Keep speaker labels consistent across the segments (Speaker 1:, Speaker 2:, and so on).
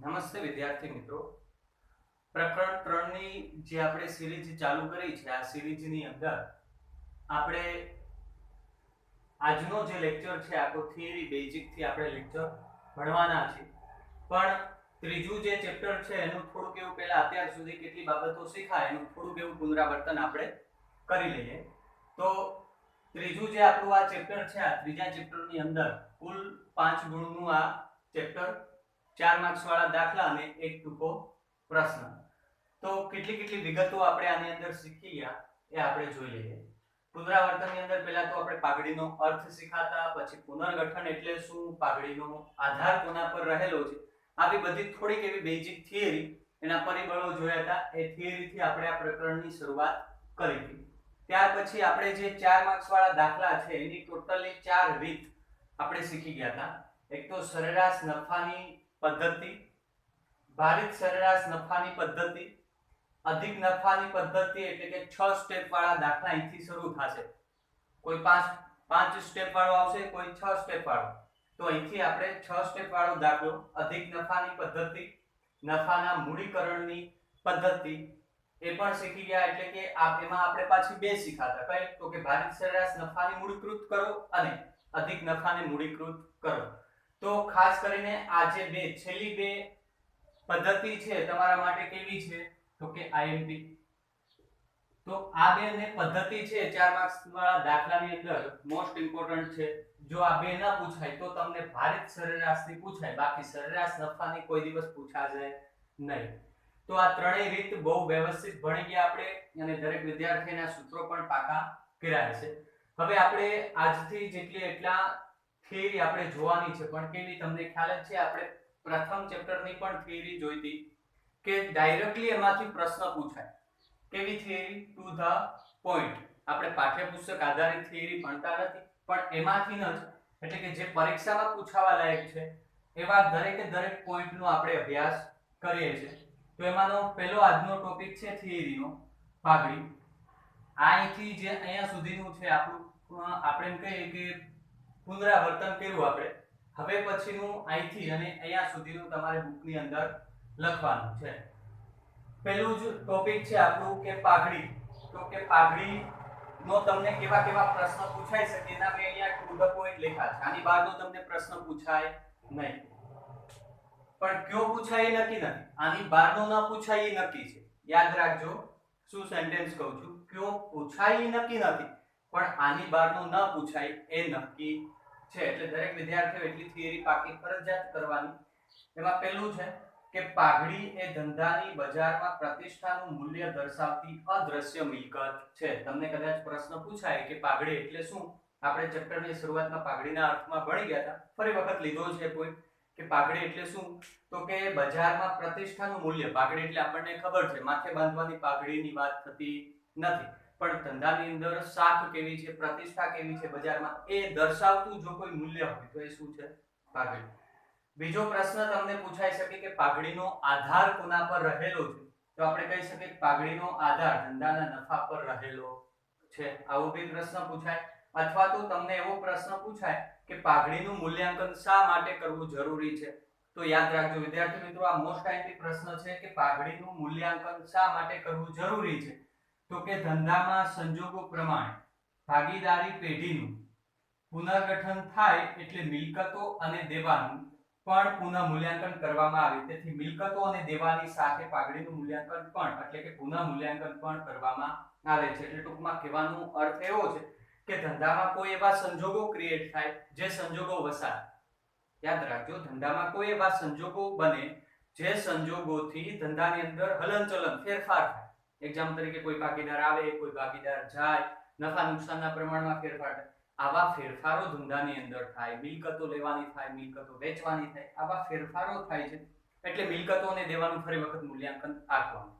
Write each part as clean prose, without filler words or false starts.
Speaker 1: નમસ્તે વિદ્યાર્થી મિત્રો, પ્રકરણ 3 ની જે આપણે સિરીઝ ચાલુ કરી છે, આ સિરીઝની અંદર આપણે આજનો જે લેક્ચર છે આખો થિયરી બેઝિક થી આપણે લેક્ચર ભણવાના છે. પણ ત્રીજું જે ચેપ્ટર છે એનું થોડુંક એવું પહેલા અત્યાર સુધી કેટલી બાબતો શીખાય એનું થોડુંક એવું પુનરાવર્તન આપણે કરી લઈએ. તો ત્રીજું જે આપણું આ ચેપ્ટર છે, આ ત્રીજા ચેપ્ટરની અંદર કુલ 5 ગુણનું આ ચેપ્ટર, 4 માર્ક્સ વાળા દાખલા અને એક ટૂંકો પ્રશ્ન. તો કેટલી વિગતો આપણે આની અંદર શીખી ગયા એ આપણે જોઈ લઈએ. પુનરાવર્તનની અંદર પહેલા તો આપણે પાઘડીનો અર્થ શીખાતા, પછી પુનર્ગઠન એટલે શું, પાઘડીનો આધાર કોના પર રહેલો છે, આવી બધી થોડીક એવી બેઝિક થિયરી, એના પરિબળો જોયા હતા. એ થિયરીથી આપણે આ પ્રકરણની શરૂઆત કરી હતી. ત્યાર પછી આપણે જે 4 માર્ક્સ વાળા દાખલા છે એની ટોટલી 4 રીત આપણે શીખી ગયા હતા. એક તો સરેરાશ નફાની પદ્ધતિ, ભારિત સરેરાશ નફાની પદ્ધતિ, અધિક નફાની પદ્ધતિ એટલે કે 6 સ્ટેપ વાળા દાખલા અહીંથી શરૂ થશે. કોઈ 5 સ્ટેપ વાળો આવશે, કોઈ 6 સ્ટેપ વાળો. તો અહીંથી આપણે 6 સ્ટેપ વાળો દાખલો, અધિક નફાની પદ્ધતિ, નફાના મૂડીકરણની પદ્ધતિ એ પણ શીખી ગયા. એટલે કે એમાં આપણે પાછી બે શીખાતા. કઈ? તો કે ભારિત સરેરાશ નફાની મૂડીકૃત કરો અને અધિક નફાને મૂડીકૃત કરો. તો ખાસ કરીને આ જે બે છેલ્લી બે પદ્ધતિ છે તમારા માટે કેવી છે? તો કે આઈએમપી. તો આ બે ને પદ્ધતિ છે 4 માર્ક્સ વાળા દાખલાની અંદર મોસ્ટ ઇમ્પોર્ટન્ટ છે. જો આ બે ના પૂછાય તો તમને ભારિત સરેરાશની પૂછાય, બાકી સરેરાશ નફાની કોઈ દિવસ પૂછાશે નહીં. તો આ ત્રણેય રીત બહુ વ્યવસ્થિત ભણી ગયા આપણે, અને દરેક વિદ્યાર્થીના સૂત્રો પણ પાકા કર્યા છે. હવે આપણે આજથી જેટલી એટલા થિયરી આપણે જોવાની છે, પણ કેવી તમને ખ્યાલ જ છે આપણે પ્રથમ ચેપ્ટરની પણ થિયરી જોઈ હતી કે ડાયરેક્ટલી એમાંથી પ્રશ્ન પૂછાય. કેવી થિયરી? To the point. આપણે પાઠ્યપુસ્તક આધારિત થિયરી ભણતા નથી, પણ એમાંથી જ, એટલે કે જે પરીક્ષામાં પૂછાવા લાયક છે એવા દરેકે દરેક પોઈન્ટનો આપણે અભ્યાસ કરીએ છીએ. તો એમાંનો પહેલો આજનો ટોપિક છે થિયરીનો, પાઘડી. અહીંથી જે અહીંયા સુધીનું છે આપણું, આપણે એમ કહીએ કે પુનરાવર્તન કર્યું આપણે. હવે પછીનું અહીંથી અને અહીંયા સુધીનું તમારે બુકની અંદર લખવાનું છે. પહેલું જ ટોપિક છે આપણું કે પાઘડી. તો કે પાઘડી નો તમને કેવા કેવા પ્રશ્ન પૂછાઈ શકે એના મેં અહીંયા ટુ ધ પોઈન્ટ લખ્યા છે. આની બહારનો તમને પ્રશ્ન પૂછાય નહીં, પણ કયો પૂછાય એ નક્કી નથી. આની બહારનો ન પૂછાય એ નક્કી છે. યાદ રાખજો શું સેન્ટેન્સ કહું છું. કયો પૂછાય એ નક્કી નથી, પણ આની બહારનો ન પૂછાય એ નક્કી છે. એટલે દરેક વિદ્યાર્થીઓ એટલી થિયરી પાકી ફરજિયાત કરવાની. એમાં પહેલું છે કે પાઘડી એ ધંધાની બજારમાં પ્રતિષ્ઠાનું મૂલ્ય દર્શાવતી અદ્રશ્ય મિલકત છે. તમને કદાચ પ્રશ્ન પૂછાય કે પાઘડી એટલે શું? આપણે ચેપ્ટરની શરૂઆતમાં પાઘડીના અર્થમાં ભણી ગયા હતા, ફરી વખત લીધો છે પોઈન્ટ કે પાઘડી એટલે શું? તો કે બજારમાં પ્રતિષ્ઠાનું મૂલ્ય. પાઘડી એટલે આપણને ખબર છે માથે બાંધવાની પાઘડીની વાત થતી નથી, પણ ધંધાની અંદર શાખ કેવી છે, પ્રતિષ્ઠા કેવી છે બજારમાં, એ દર્શાવતું જો કોઈ મૂલ્ય હોય તો એ શું છે? પાઘડી. બીજો પ્રશ્ન તમને પૂછાઈ શકે કે પાઘડીનો આધાર કોના પર રહેલો છે? તો આપણે કહી શકીએ કે પાઘડીનો આધાર ધંધાના નફા પર રહેલો છે. આવો બી પ્રશ્ન પૂછાય. અથવા તો તમને એવો પ્રશ્ન પૂછાય કે પાઘડીનું મૂલ્યાંકન શા માટે કરવું જરૂરી છે? તો યાદ રાખજો વિદ્યાર્થી મિત્રો, આ મોસ્ટ આઈએમપી પ્રશ્ન છે કે પાઘડીનું મૂલ્યાંકન શા માટે કરવું જરૂરી છે? તો કે ધંધામાં સંજોગો પ્રમાણે ભાગીદારી પેઢીનું પુનર્ગઠન થાય એટલે મિલકતો અને દેવાનું પણ પુનઃ મૂલ્યાંકન કરવામાં આવે. તેથી મિલકતો અને દેવાની સાથે પાઘડીનું મૂલ્યાંકન પણ, એટલે કે પુનઃ મૂલ્યાંકન પણ કરવામાં આવે છે. એટલે ટૂંકમાં કહેવાનો અર્થ એવો છે કે ધંધામાં કોઈ એવા સંજોગો ક્રિએટ થાય જે સંજોગો વસાય. યાદ રાખજો, ધંધામાં કોઈ એવા સંજોગો બને જે સંજોગોથી ધંધાની અંદર હલનચલન ફેરફાર થાય. એક્ઝામ્પલ તરીકે કોઈ ભાગીદાર આવે, કોઈ ભાગીદાર જાય, નફા નુકસાનના પ્રમાણમાં ફેરફાર થાય. આવા ફેરફારો ધંધાની અંદર થાય, મિલકતો લેવાની થાય, મિલકતો વેચવાની થાય, આવા ફેરફારો થાય છે. એટલે મિલકતો અને દેવાનું ફરી વખત મૂલ્યાંકન આંકવાનું.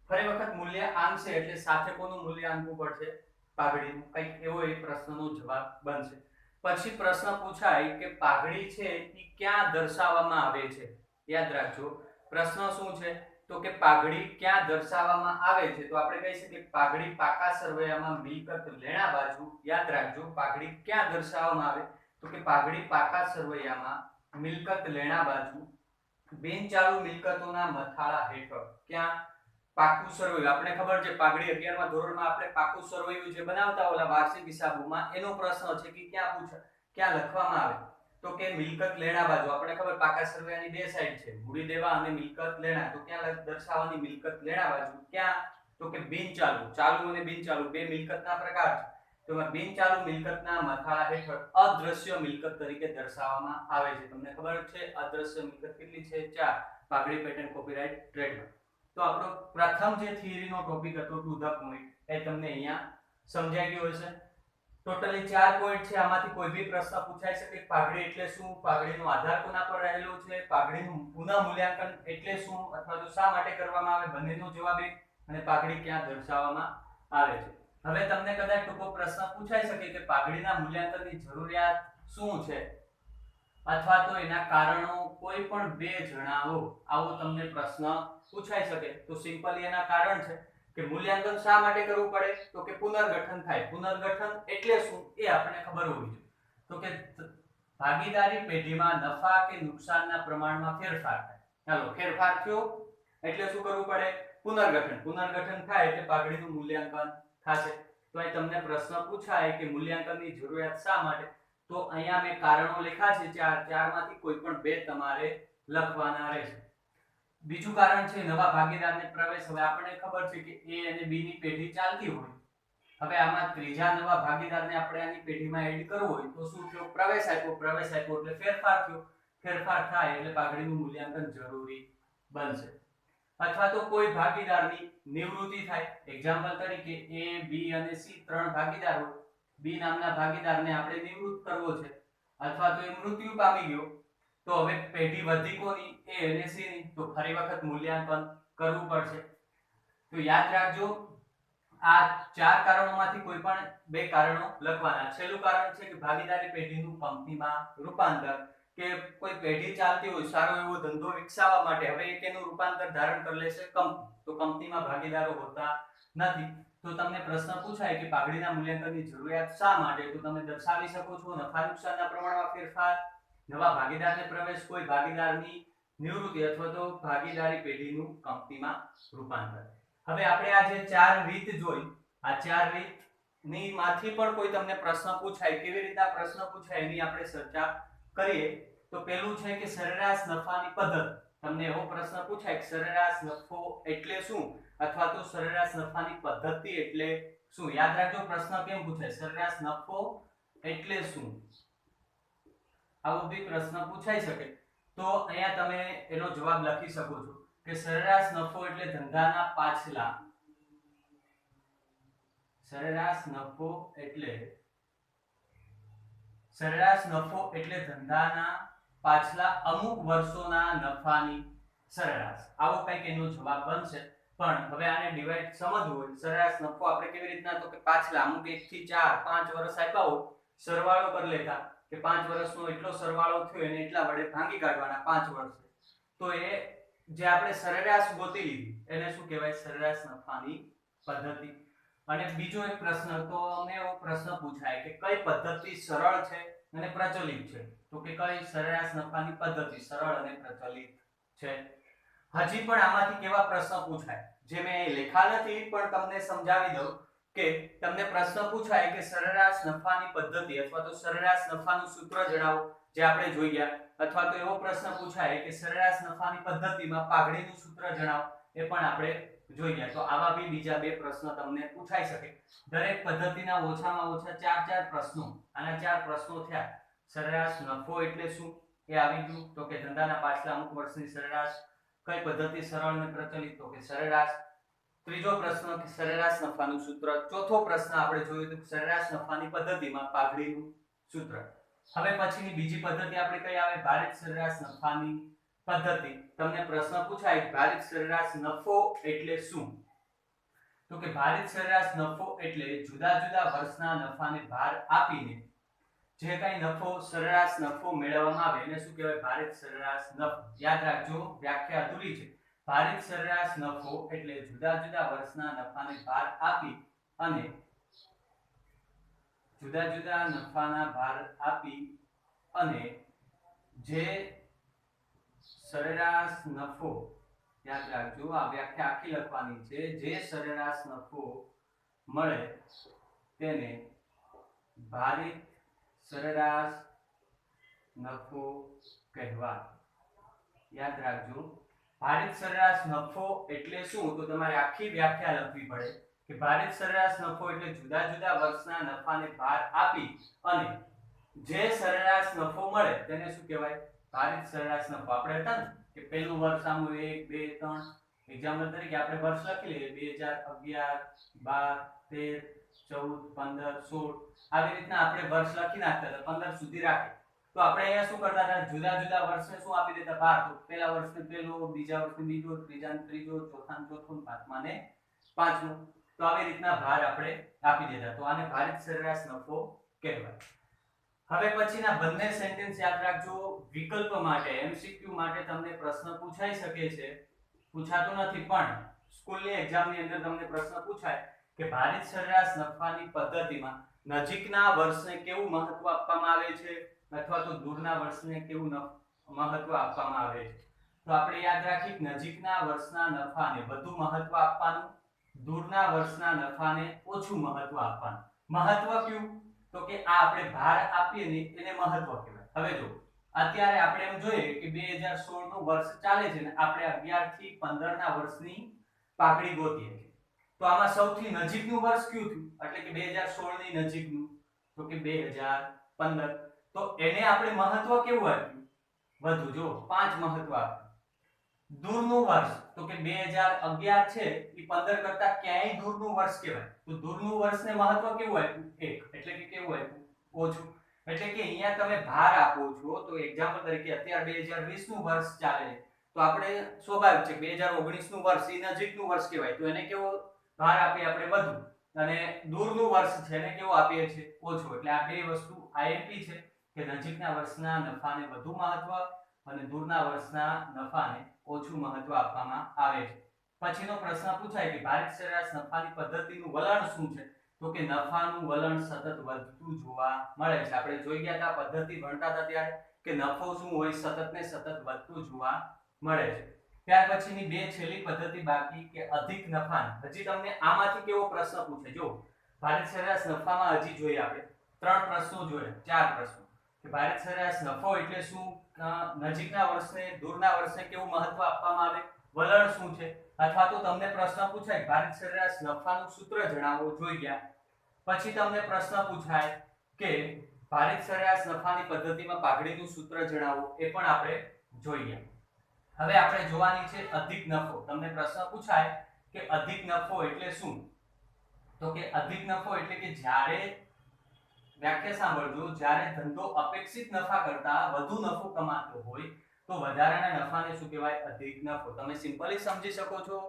Speaker 1: ફરી વખત મૂલ્ય આંકશે એટલે સાથે કોનું મૂલ્ય આંકવું પડશે? પાઘડીનું. કંઈક એવો એ પ્રશ્નનો જવાબ બનશે. પછી પ્રશ્ન પૂછાય કે પાઘડી છે એ ક્યાં દર્શાવવામાં આવે છે? યાદ રાખજો પ્રશ્ન શું છે? તો કે પાઘડી ક્યાં દર્શાવવામાં આવે છે? તો આપણે કહી શકીએ પાઘડી પાકા સરવૈયામાં મિલકત લેણા બાજુ. યાદ રાખજો પાઘડી ક્યાં દર્શાવવામાં આવે? તો કે પાઘડી પાકા સરવૈયામાં મિલકત લેણા બાજુ બિનચાલુ મિલકતોના મથાળા હેઠળ ક્યાં પાકું સરવૈયું, આપણે ખબર છે પાઘડી 11મા ધોરણમાં આપણે પાકું સરવૈયું જે બનાવતા ઓલા વાર્ષિક હિસાબોમાં એનો પ્રશ્ન છે કે ક્યાં લખવામાં આવે તો કે મિલકત લેણા બાજુ. આપણે ખબર પાકા સરવૈયાની બે સાઈડ છે, મૂડી દેવા અને મિલકત લેણા. તો ક્યાં દર્શાવવાની મિલકત લેણા બાજુ? ક્યાં? તો કે બિનચાલુ. ચાલુ અને બિનચાલુ બે મિલકતના પ્રકાર છે. તો બિનચાલુ મિલકતના મથાળા હેઠળ અદ્રશ્ય મિલકત તરીકે દર્શાવવામાં આવે છે. તમને ખબર છે અદ્રશ્ય મિલકત કેટલી છે? 4. પાઘડી પેટર્ન કોપીરાઇટ ટ્રેડમાર્ક. તો આપણો પ્રથમ જે થિયરીનો ટોપિક હતો ટુ ધ પોઈન્ટ એ તમને અહીંયા સમજાઈ ગયો હશે. ટોટલી 4 પોઈન્ટ છે. આમાંથી કોઈ બી પ્રશ્ન પૂછાઈ શકે. પાઘડી એટલે શું? પાઘડીનો આધાર કોના પર રહેલો છે? પાઘડીનું પુનઃ મૂલ્યાંકન એટલે શું અથવા તો શા માટે કરવામાં આવે? બંનેનો જવાબ એક. અને પાઘડી ક્યાં દર્શાવવામાં આવે છે? હવે તમને કદાચ ટૂંકો પ્રશ્ન પૂછાઈ શકે કે પાઘડીના મૂલ્યાંકનની જરૂરિયાત શું છે અથવા તો એના કારણો કોઈ પણ બે જણાવો. આવો તમને પ્રશ્ન પૂછાઈ શકે. તો સિમ્પલી એના કારણ છે કે મૂલ્યાંકન શા માટે કરવું પડે? તો કે પુનર્ગઠન થાય. પુનર્ગઠન એટલે શું એ આપણને ખબર હોવી જોઈએ. તો કે ભાગીદારી પેઢીમાં નફા કે નુકસાનના પ્રમાણમાં ફેરફાર થાય. ચાલો, ફેરફાર થયો એટલે શું કરવું પડે? પુનર્ગઠન. પુનર્ગઠન થાય એટલે પાઘડીનું મૂલ્યાંકન થશે. તો અહીં તમને પ્રશ્ન પૂછાય કે મૂલ્યાંકનની જરૂરિયાત શા માટે? તો અહીંયા મેં કારણો લખ્યા છે ચારમાંથી કોઈ પણ બે તમારે લખવાના રહેશે. બીજું કારણ છે નવા ભાગીદારને પ્રવેશ. હવે આપણને ખબર છે કે A અને B ની પેઢી ચાલતી હોય. હવે આમાં ત્રીજા નવા ભાગીદારને આપણે આની પેઢીમાં એડ કરવો હોય તો શું થયો? પ્રવેશ આપ્યો. પ્રવેશ આપ્યો એટલે ફેરફાર થયો. ફેરફાર થાય એટલે પાઘડીનું મૂલ્યાંકન જરૂરી બનશે. અથવા તો કોઈ ભાગીદારની નિવૃત્તિ થાય. એક્ઝામ્પલ તરીકે A, B અને C ત્રણ ભાગીદાર હોય. B નામના ભાગીદારને આપણે નિવૃત્ત કરવો છે અથવા તો એ મૃત્યુ પામી ગયો તો હવે પેઢી વધી કોની? A અને C ની. તો ફરી વખત મૂલ્યાંકન કરવું પડશે. તો યાદ રાખજો આ ચાર કારણોમાંથી કોઈ પણ બે કારણો લખવાના. છેલ્લું કારણ છે કે ભાગીદારી પેઢીનું કંપનીમાં રૂપાંતર. કે કોઈ પેઢી ચાલતી હોય, સારો એવો ધંધો વિકસાવવા માટે હવે એક એનું રૂપાંતર ધારણ કરી લેશે કંપની. તો કંપનીમાં ભાગીદારો હોતા નથી. તો તમને પ્રશ્ન પૂછાય કે પાઘડીના મૂલ્યાંકનની જરૂરિયાત શા માટે? તો તમે દર્શાવી શકો છો નફા નુકસાનના પ્રમાણમાં ફેરફાર, નવા ભાગીદારને પ્રવેશ, કોઈ ભાગીદારની નિવૃત્તિ અથવા તો ભાગીદારી પેઢીનું કંપનીમાં રૂપાંતર. હવે આપણે આ જે ચાર રીત જોઈ, આ ચાર રીત ની માંથી પણ કોઈ તમને પ્રશ્ન પૂછાય, કેવી રીતના પ્રશ્ન પૂછાય એની આપણે ચર્ચા કરીએ. તો પહેલું છે કે સરેરાશ નફાની પદ્ધતિ. તમને એવો પ્રશ્ન પૂછાય કે સરેરાશ નફો એટલે શું અથવા તો સરેરાશ નફાની પદ્ધતિ એટલે શું? યાદ રાખજો પ્રશ્ન કેમ પૂછાય? સરેરાશ નફો એટલે શું? આવો બી પ્રશ્ન પૂછાઈ શકે. તો અહીંયા તમે એનો જવાબ લખી શકો છો કે સરેરાશ નફો એટલે ધંધાના પાછલા, સરેરાશ નફો એટલે ધંધાના પાછલા અમુક વર્ષોના નફાની સરેરાશ. આવો કંઈક એનો જવાબ બનશે. પણ હવે આને ડિવાઇડ સમજવું હોય, સરેરાશ નફો આપણે કેવી રીતના? તો કે પાછલા અમુક 1 થી 4 5 વર્ષ આપ્યા હોય, સરવાળો કરી લેતા કે 5 વર્ષનો એટલો સરવાળો થયો એને એટલા વડે ભાંગી કાઢવાના 5 વર્ષે. તો એ જે આપણે સરેરાશ ગોતી લીધી એને શું કહેવાય? સરેરાશ નફાની પદ્ધતિ. અને બીજો એક પ્રશ્ન, તો અમને એવો પ્રશ્ન પૂછાય કે કઈ પદ્ધતિ સરળ છે અને પ્રચલિત છે? તો કે કઈ સરેરાશ નફાની પદ્ધતિ સરળ અને પ્રચલિત છે? હજી પણ આમાંથી કેવા પ્રશ્ન પૂછાય જે મેં લખ્યા નથી પણ તમને સમજાવી દઉં કે તમને પ્રશ્ન પૂછાય કે સરેરાશ નફાની પદ્ધતિ અથવા તો સરેરાશ નફાનું સૂત્ર જણાવો, જે આપણે જોઈ ગયા. અથવા તો એવો પ્રશ્ન પૂછાય કે સરેરાશ નફાની પદ્ધતિમાં પાઘડીનું સૂત્ર જણાવો, એ પણ આપણે જોઈ ગયા. તો આવા બી બીજા બે પ્રશ્ન તમને પૂછાઈ શકે. દરેક પદ્ધતિના ઓછામાં ઓછા 4 પ્રશ્નો. આના 4 પ્રશ્નો થયા. સરેરાશ નફો એટલે શું એ આવી ગયું. તો કે ધંધાના પાછલા અમુક વર્ષની સરેરાશ. કઈ પદ્ધતિ સરળ અને પ્રચલિત? તો કે સરેરાશ. ત્રીજો પ્રશ્ન કે સરેરાશ નફાનું સૂત્ર. ચોથો પ્રશ્ન આપણે જોયું તો સરેરાશ નફાની પદ્ધતિમાં પાઘડીનું સૂત્ર. હવે પછીની બીજી પદ્ધતિ આપણે કઈ આવે? ભારિત સરેરાશ નફાની પદ્ધતિ. તમને પ્રશ્ન પૂછાય ભારિત સરેરાશ નફો એટલે શું? તો કે ભારિત સરેરાશ નફો એટલે જુદા જુદા વર્ષના નફાને ભાર આપીને જે કઈ નફો સરેરાશ નફો મેળવવામાં આવે એને શું કહેવાય? ભારિત સરેરાશ નફો. યાદ રાખજો વ્યાખ્યા અધૂરી છે. ભારિત સરેરાશ નફો એટલે જુદા જુદા વર્ષના નફાને ભાર આપી અને જુદા જુદા નફાના ભાર આપી અને જે સરેરાશ નફો, યાદ રાખજો આ વ્યાખ્યા આખી લખવાની છે, જે સરેરાશ નફો મળે તેને ભારિત સરેરાશ નફો કહેવાય. યાદ રાખજો ભારિત સરેરાશ નફો એટલે શું, તો તમારે આખી વ્યાખ્યા લખવી પડે કે ભારિત સરેરાશ નફો એટલે જુદા જુદા વર્ષના નફાને ભાર આપી અને જે સરેરાશ નફો મળે તેને શું કહેવાય, ભારિત સરેરાશ નફો. આપણે હતા ને કે પહેલું વર્ષ આમ 1 2 3 એક્ઝામ્પલ તરીકે આપણે વર્ષ લખી લઈએ 2011 12 13 14 15 16 આવી રીતના આપણે વર્ષ લખી નાખતા હતા 15 સુધી રાખી. તો આપણે અહીંયા શું કરતા હતા, જુદા જુદા વર્ષને શું આપી દેતા ભાર, તો પહેલા વર્ષને પહેલો, બીજા વર્ષને બીજો, ત્રીજાને ત્રીજો, ચોથાને ચોથો, પાંચમાને પાંચમો. તો આવી રીતના ભાર આપણે આપી દેતા. તો આને ભારિત સરેરાશ નફો કહેવાય. હવે પછીના બંને સેન્ટેન્સ યાદ રાખજો. વિકલ્પ માટે એમસીક્યુ માટે તમને પ્રશ્ન પૂછાઈ શકે છે, પૂછાતો નથી પણ સ્કૂલની એક્ઝામની અંદર તમને પ્રશ્ન પૂછાય કે ભારિત સરેરાશ નફાની પદ્ધતિમાં નજીકના વર્ષને કેવું મહત્વ આપવામાં આવે છે અથવા તો દૂરના વર્ષને કેવું મહત્વ આપવામાં આવે છે. તો આપણે યાદ રાખી કે નજીકના વર્ષના નફાને વધુ મહત્વ આપવાનું, દૂરના વર્ષના નફાને ઓછું મહત્વ આપવાનું. મહત્વ કયું, તો કે આ આપણે ભાર આપીએ ને એને મહત્વ કહેવાય. હવે જો અત્યારે આપણે એમ જોઈએ કે 2016 નું વર્ષ ચાલે છે ને આપણે 11 થી 15 ના વર્ષની પાઘડી ગોતીએ છીએ. તો આમાં સૌથી નજીકનું વર્ષ કયું થયું, એટલે કે 2016 ની નજીકનું, તો કે 2015. તો એને આપણે મહત્વ કેવું આપ્યું, વધુ. જો 5 મહત્વ આપ્યું. દૂરનું વર્ષ, તો કે 2011 છે એ 15 કરતા ક્યાંય દૂરનું વર્ષ કહેવાય. તો દૂરનું વર્ષને મહત્વ કેવું આપ્યું, 1. એટલે કે કેવું આપ્યું, ઓછું. એટલે કે અહીંયા તમે ભાર આપો છો. તો એક્ઝામ્પલ તરીકે અત્યારે 2020 નું વર્ષ ચાલે છે, તો આપણે સ્વાભાવિક છે 2019 નું વર્ષ એ નજીકનું વર્ષ કહેવાય. તો એને કેવો ભાર આપીએ આપણે, વધુ. અને દૂરનું વર્ષ છે એને કેવો આપીએ છીએ, ઓછો. એટલે આ બે વસ્તુ આઈએમપી છે કે નજીકના વર્ષના નફાને વધુ મહત્વ અને દૂરના વર્ષના નફાને ઓછું મહત્વ આપવામાં આવે છે. પછીનો પ્રશ્ન પૂછાય કે ભારિત સરેરાશ નફાની પદ્ધતિનું વલણ શું છે, તો કે નફાનું વલણ સતત વધતું જોવા મળે છે. આપણે જોઈ ગયા હતા પદ્ધતિ ભણતા હતા ત્યારે કે નફો શું હોય, સતત ને સતત વધતું જોવા મળે છે. ત્યાર પછીની બે છેલ્લી પદ્ધતિ બાકી કે અધિક નફા. હજી તમને આમાંથી કેવો પ્રશ્ન પૂછે, જો ભારિત સરેરાશ નફામાં હજી જોઈએ આપણે 3 પ્રશ્નો જોઈએ, 4 પ્રશ્નો કે ભારિત સરેરાશ નફો એટલે શું, નજીકના વર્ષને દૂરના વર્ષને કેવું મહત્વ આપવામાં આવે, વલણ શું છે, અથવા તો તમને પ્રશ્ન પૂછાય ભારિત સરેરાશ નફાનું સૂત્ર જણાવો, જોઈ ગયા. પછી તમને પ્રશ્ન પૂછાય કે ભારિત સરેરાશ નફાની પદ્ધતિમાં પાઘડીનું સૂત્ર જણાવો, એ પણ આપણે જોઈ ગયા. હવે આપણે જોવાની છે અધિક નફો. તમને પ્રશ્ન પૂછાય કે અધિક નફો એટલે શું, તો કે અધિક નફો એટલે કે જ્યારે, વ્યાખ્યા સાંભળજો, જ્યારે ધંધો અપેક્ષિત નફા કરતા વધુ નફો કમાતો હોય તો વધારાના નફાને શું કહેવાય, અધિક નફો. તમે સિમ્પલી સમજી શકો છો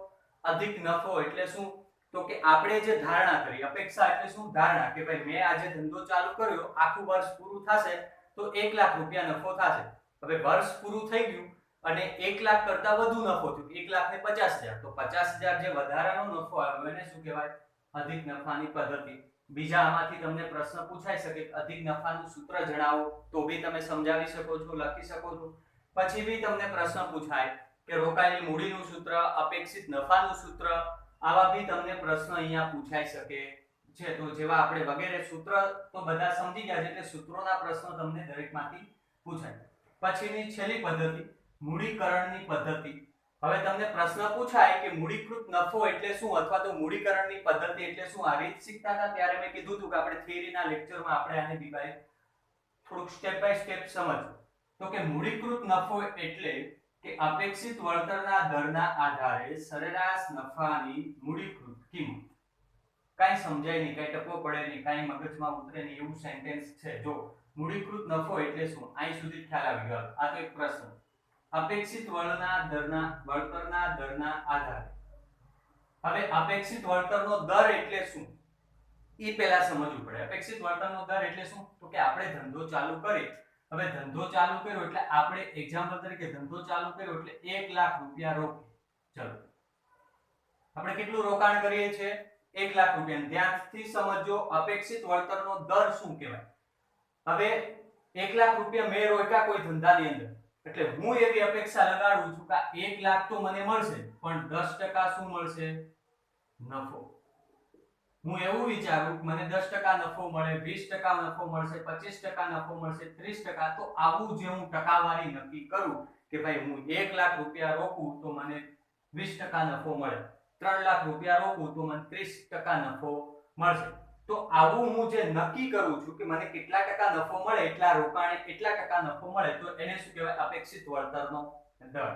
Speaker 1: અધિક નફો એટલે શું, તો કે આપણે જે ધારણા કરી, અપેક્ષા એટલે શું, ધારણા કે ભાઈ મેં આજે ધંધો ચાલુ કર્યો, આખું વર્ષ પૂરું થશે તો 1 લાખ રૂપિયા નફો થશે. હવે વર્ષ પૂરું થઈ ગયું અને 1 લાખ કરતા વધુ નફો થયો, 1 લાખ ને 50,000, તો 50,000 જે વધારાનો નફો આવ્યો એને શું કહેવાય, અધિક નફાની પદ્ધતિ. બીજા આમાંથી તમને પ્રશ્ન પૂછાઈ શકે કે અધિક નફાનું સૂત્ર જણાવો, તો બી તમે સમજાવી શકો છો, લખી શકો છો. પછી બી તમને પ્રશ્ન પૂછાય કે રોકાયેલી મૂડીનું સૂત્ર, અપેક્ષિત નફાનું સૂત્ર, આવા બી તમને પ્રશ્ન અહીંયા પૂછાઈ શકે છે. તો જેવા આપણે વગેરે સૂત્ર તો બધા સમજી ગયા છે, એટલે સૂત્રોના પ્રશ્નો તમને દરેકમાંથી પૂછાય. પછીની છેલ્લી પદ્ધતિ મૂડીકરણની પદ્ધતિ. હવે તમને પ્રશ્ન પૂછાય કે મૂડીકૃત નફો એટલે શું અથવા તો મૂડીકરણની પદ્ધતિ એટલે શું. આ રીત શીખતા હતા ત્યારે મેં કીધું હતું કે આપણે થિયરીના લેક્ચરમાં આપણે આને બીબાય થોડુંક સ્ટેપ બાય સ્ટેપ સમજવું. તો કે મૂડીકૃત નફો એટલે કે અપેક્ષિત વળતરના દરના આધારે સરેરાશ નફાની મૂડીકૃત કિંમત. કાઈ સમજાય નહીં, કાઈ ટપો પડે નહીં, કાઈ મગજમાં ઉતરે નહીં એવું સેન્ટેન્સ છે. જો મૂડીકૃત નફો એટલે શું, અહીં સુધી ખ્યાલ આવી ગયો. આ તો એક પ્રશ્ન. અપેક્ષિત વળતરના દરના આધારે. હવે અપેક્ષિત વળતરનો દર એટલે શું એ પહેલા સમજવું પડે. અપેક્ષિત વળતરનો દર એટલે શું, તો કે આપણે ધંધો ચાલુ કરી, હવે ધંધો ચાલુ કર્યો એટલે આપણે એક્ઝામ્પલ તરીકે ધંધો ચાલુ કર્યો એટલે 1 લાખ રૂપિયા રોકી. ચલો આપણે કેટલું રોકાણ કરીએ છીએ, 1 લાખ રૂપિયા. ધ્યાનથી સમજો અપેક્ષિત વળતરનો દર શું કહેવાય. હવે 1 લાખ રૂપિયા મેં રોક્યા કોઈ ધંધાની અંદર, એટલે હું એવી અપેક્ષા લગાડું છું કે 1 લાખ તો મને મળશે, પણ 10% શું મળશે? નફો. હું એવું વિચારું કે મને 10% નફો મળે, 20% નફો મળશે, 25% નફો મળશે, 30%. તો આવું જે હું ટકાવારી નક્કી કરું કે ભાઈ હું 1 લાખ રૂપિયા રોકું તો મને 20% નફો મળે, 3 લાખ રૂપિયા રોકું તો મને 30% નફો મળશે. તો આવું હું જે નક્કી કરું છું કે મને કેટલા ટકા નફો મળે, એટલા રોકાણે એટલા ટકા નફો મળે, તો એને શું કહેવાય? અપેક્ષિત વળતરનો દર.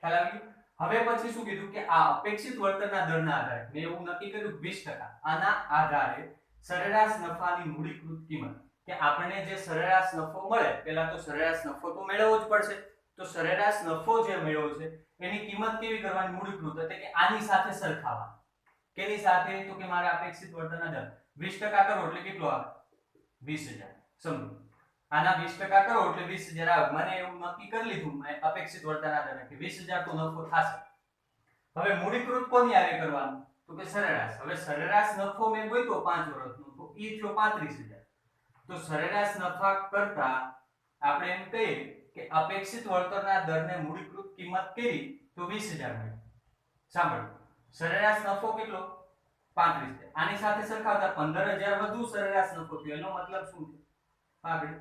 Speaker 1: ખ્યાલ આવી ગયો? હવે પછી શું કીધું કે આ અપેક્ષિત વળતરના દરના આધારે મેં એવું નક્કી કર્યું 20%. આના આધારે સરેરાશ નફાની મૂડીકૃત કિંમત, કે આપણને જે સરેરાશ નફો મળે, પહેલા તો સરેરાશ નફો તો મેળવવો જ પડશે. તો સરેરાશ નફો જે મેળવ્યો છે એની કિંમત કેવી કરવાની? મૂડીકૃત, એટલે કે આની સાથે સરખાવવાની. કેની સાથે? તો કે મારા અપેક્ષિત વળતરના દર 20% કરો એટલે કેટલો આવે? 20000. સમજો, આના 20% કરો એટલે 20000 આવે. મને એવું નક્કી કરી લીધું મેં અપેક્ષિત વળતરના દર કે 20000 તો નફો થશે. હવે મૂડીકૃત કોની આરે કરવાનું? તો કે સરેરાશ. હવે સરેરાશ નફો મેં ગોત્યો 5 વર્ષનો, તો ઈ થયો 35000. તો સરેરાશ નફા કરતા આપણે એમ કહીએ કે અપેક્ષિત વળતરના દરને મૂડીકૃત કિંમત કરી તો 20000 મળે. સાંભળો, સરેરાશ નફો કેટલો? 35. આની સાથે સરખાવતા 15000 વધુ સરેરાશ નફો થયો. એનો મતલબ શું છે? આગળ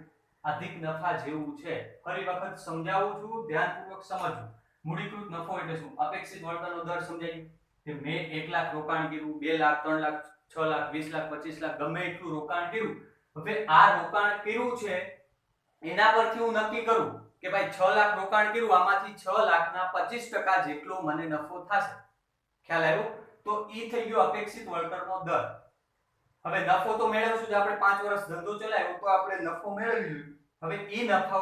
Speaker 1: અધિક નફા જેવું છે. ફરી વખત સમજાવું છું, ધ્યાનપૂર્વક સમજવું. મૂડીકૃત નફો એટલે શું? અપેક્ષિત વળતરનો દર સમજાય કે મેં 1 લાખ રોકાણ કર્યું, 2 લાખ, 3 લાખ, 6 લાખ, 20 લાખ, 25 લાખ, ગમે એટલું રોકાણ કર્યું. હવે આ રોકાણ કર્યું છે એના પરથી હું નક્કી કરું કે ભાઈ 6 લાખ રોકાણ કર્યું, આમાંથી 6 લાખના 25% જેટલો મને નફો થશે. ખ્યાલ આવ્યો? તો ઈ થઈ ગયો અપેક્ષિત વળતરનો દર. હવે નફો તો મેળવશું જ, આપણે 5 વર્ષ ધંધો ચલાવ્યો તો આપણે નફો મેળવી લીધો. હવે ઈ નફો,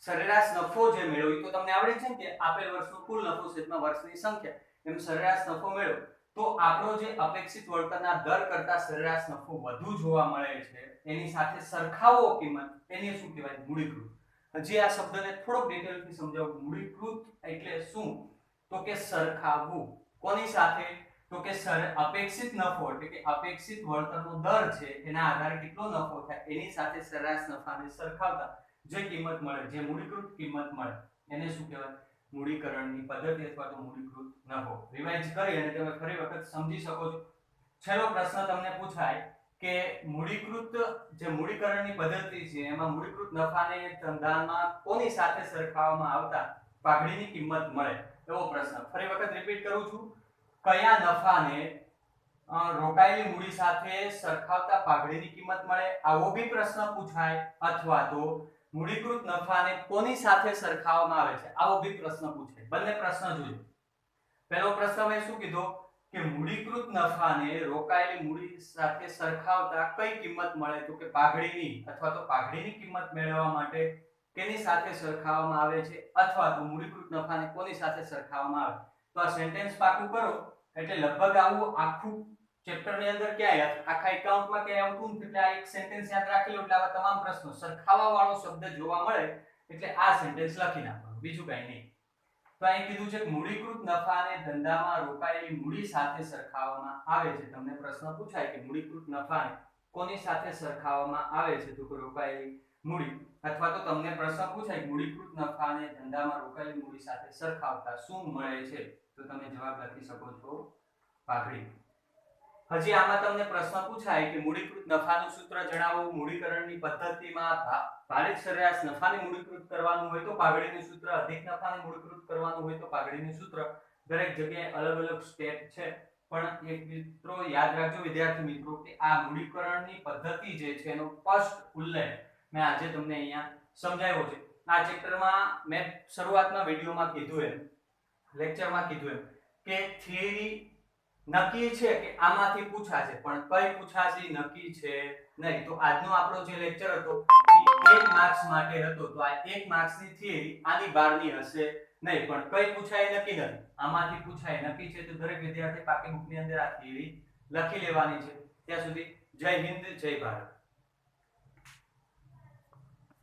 Speaker 1: સરેરાશ નફો જે મેળવ્યો, તો તમને આવડે છે ને કે આપેલ વર્ષનો કુલ નફો છેદમાં વર્ષની સંખ્યા, એમ સરેરાશ નફો મેળવ્યો. તો આપણો જે અપેક્ષિત વળતરના દર કરતા સરેરાશ નફો વધુ જોવા મળે છે, એની સાથે સરખાવો કિંમત, એને શું કહેવાય? મૂડીકૃત. હજી આ શબ્દને થોડોક ડિટેલથી સમજાવું. મૂડીકૃત એટલે શું? તો કે સરખાવવું. કોની સાથે? તો કે અપેક્ષિત નફો એટલે કે અપેક્ષિત વળતરનો દર છે, એના આધારે કેટલો નફો થાય એની સાથે સરેરાશ નફાને સરખાવતા જે કિંમત મળે, જે મૂડીકૃત કિંમત મળે, એને શું કહેવાય? મૂડીકરણની પદ્ધતિ અથવા તો મૂડીકૃત નફો. રિવાઇઝ કરી અને તમે ફરી વખત સમજી શકો છો. છેલ્લો પ્રશ્ન તમને પૂછાય કે મૂડીકૃત જે મૂડીકરણની પદ્ધતિ છે એમાં મૂડીકૃત નફાને ધંધામાં કોની સાથે સરખાવવામાં આવતા પાઘડીની કિંમત મળે? એવો પ્રશ્ન. ફરી વખત રિપીટ કરું છું. કયા નફાને રોકાયેલી મૂડી સાથે સરખાવતા પાઘડીની કિંમત મળે? આવો બી પ્રશ્ન પૂછાય. અથવા તો મૂડીકૃત નફાને કોની સાથે સરખાવવામાં આવે છે? આવો બી પ્રશ્ન પૂછાય. બંને પ્રશ્ન જોજો. પહેલો પ્રશ્ન મેં શું કીધો કે મૂડીકૃત નફાને રોકાયેલી મૂડી સાથે સરખાવતા કઈ કિંમત મળે? તો કે પાઘડીની, અથવા તો પાઘડીની કિંમત મેળવવા માટે કેની સાથે સરખાવવામાં આવે છે? અથવા તો મૂડીકૃત નફાને કોની સાથે સરખાવવામાં આવે? તો આ સેન્ટેન્સ પાકું કરો એટલે લગભગ આવું આખું ચેપ્ટર ની અંદર ક્યાંય આખા એકાઉન્ટમાં ક્યાંય આવતું નથી. એટલે આ એક સેન્ટેન્સ યાદ રાખી લો એટલે આવા તમામ પ્રશ્નો સરખાવવા વાળો શબ્દ જોવા મળે એટલે આ સેન્ટેન્સ લખી નાખવાનું, બીજું કંઈ નહીં. તો અહીં કીધું છે કે મૂડીકૃત નફાને ધંધામાં રોકાયેલી મૂડી સાથે સરખાવવામાં આવે છે. તમને પ્રશ્ન પૂછાય કે મૂડીકૃત નફાને કોની સાથે સરખાવવામાં આવે છે? તો રોકાયેલી મૂડી. અથવા તો તમને પ્રશ્ન પૂછાય કે મૂડીકૃત નફાને ધંધામાં રોકાયેલી મૂડી સાથે સરખાવતા શું મળે છે? તો તમે જવાબ લખી શકો છો પાઘડી. હજી આમાં તમને પ્રશ્ન પૂછાય કે મૂડીકૃત નફાનું સૂત્ર જણાવો. મૂડીકરણની પદ્ધતિમાં ભારિત સરેરાશ નફાને મૂડીકૃત કરવાનું હોય તો પાઘડીનું સૂત્ર, અધિક નફાને મૂડીકૃત કરવાનું હોય તો પાઘડીનું સૂત્ર. દરેક જગ્યાએ અલગ અલગ સ્ટેપ છે, પણ એક મિત્રો યાદ રાખજો વિદ્યાર્થી મિત્રો કે આ મૂડીકરણની પદ્ધતિ જે છે એનો સ્પષ્ટ ઉલ્લેખ મેં આજે તમને અહીંયા સમજાવ્યો છે. આ ચેપ્ટરમાં મેં શરૂઆતના વિડિયોમાં કીધું એમ, લેક્ચરમાં કીધું એમ કે થિયરી નક્કી છે કે આમાંથી પૂછાશે, પણ કઈ પૂછાશે નક્કી છે નહીં. તો આજનો આપણો જે લેક્ચર હતો એ 1 માર્ક્સ માટે હતો. તો આ 1 માર્ક્સની થિયરી આની બહારની હશે નહીં, પણ કઈ પૂછાય નક્કી નથી. આમાંથી પૂછાય નક્કી છે તો દરેક વિદ્યાર્થી પાકી બુકની અંદર આ થિયરી લખી લેવાની છે. ત્યાં સુધી જય હિન્દ, જય ભારત.